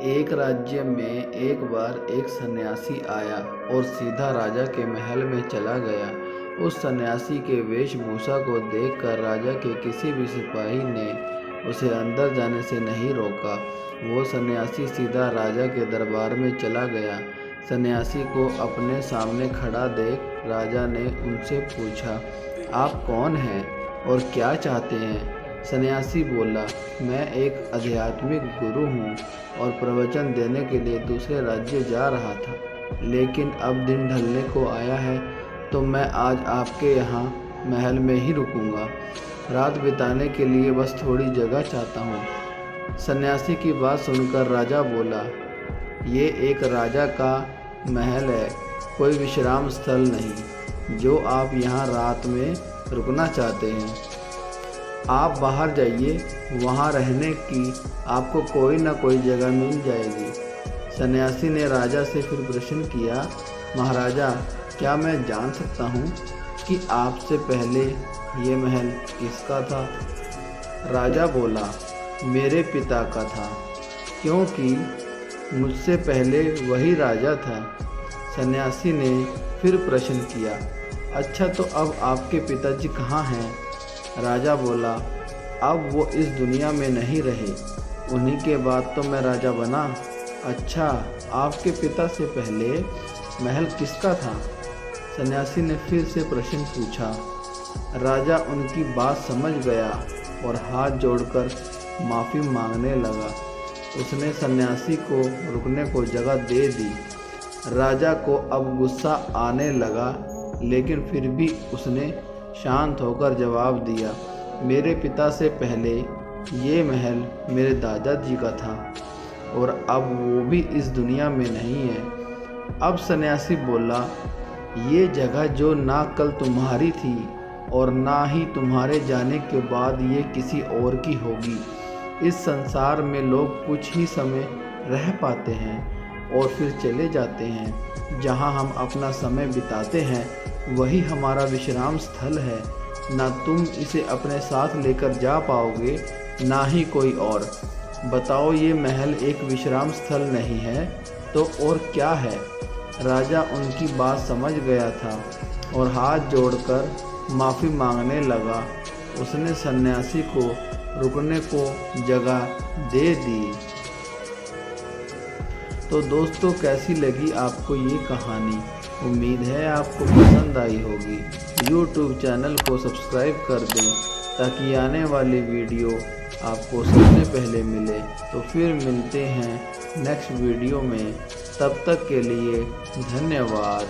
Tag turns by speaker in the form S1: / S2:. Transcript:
S1: एक राज्य में एक बार एक सन्यासी आया और सीधा राजा के महल में चला गया। उस सन्यासी के वेशभूषा को देखकर राजा के किसी भी सिपाही ने उसे अंदर जाने से नहीं रोका। वो सन्यासी सीधा राजा के दरबार में चला गया। सन्यासी को अपने सामने खड़ा देख राजा ने उनसे पूछा, आप कौन हैं और क्या चाहते हैं? सन्यासी बोला, मैं एक आध्यात्मिक गुरु हूँ और प्रवचन देने के लिए दूसरे राज्य जा रहा था, लेकिन अब दिन ढलने को आया है तो मैं आज आपके यहाँ महल में ही रुकूंगा। रात बिताने के लिए बस थोड़ी जगह चाहता हूँ। सन्यासी की बात सुनकर राजा बोला, ये एक राजा का महल है, कोई विश्राम स्थल नहीं। जो आप यहाँ रात में रुकना चाहते हैं, आप बाहर जाइए, वहाँ रहने की आपको कोई ना कोई जगह मिल जाएगी। सन्यासी ने राजा से फिर प्रश्न किया, महाराजा, क्या मैं जान सकता हूँ कि आपसे पहले ये महल किसका था? राजा बोला, मेरे पिता का था, क्योंकि मुझसे पहले वही राजा था। सन्यासी ने फिर प्रश्न किया, अच्छा तो अब आपके पिताजी कहाँ हैं? राजा बोला, अब वो इस दुनिया में नहीं रहे, उन्हीं के बाद तो मैं राजा बना। अच्छा, आपके पिता से पहले महल किसका था? सन्यासी ने फिर से प्रश्न पूछा। राजा उनकी बात समझ गया और हाथ जोड़कर माफ़ी मांगने लगा। उसने सन्यासी को रुकने को जगह दे दी। राजा को अब गुस्सा आने लगा, लेकिन फिर भी उसने शांत होकर जवाब दिया, मेरे पिता से पहले ये महल मेरे दादाजी का था और अब वो भी इस दुनिया में नहीं है। अब सन्यासी बोला, ये जगह जो ना कल तुम्हारी थी और ना ही तुम्हारे जाने के बाद ये किसी और की होगी। इस संसार में लोग कुछ ही समय रह पाते हैं और फिर चले जाते हैं। जहाँ हम अपना समय बिताते हैं वही हमारा विश्राम स्थल है। ना तुम इसे अपने साथ लेकर जा पाओगे, ना ही कोई और। बताओ, ये महल एक विश्राम स्थल नहीं है तो और क्या है? राजा उनकी बात समझ गया था और हाथ जोड़कर माफ़ी मांगने लगा। उसने सन्यासी को रुकने को जगह दे दी। तो दोस्तों, कैसी लगी आपको ये कहानी? उम्मीद है आपको पसंद आई होगी। YouTube चैनल को सब्सक्राइब कर दें ताकि आने वाली वीडियो आपको सबसे पहले मिले। तो फिर मिलते हैं नेक्स्ट वीडियो में, तब तक के लिए धन्यवाद।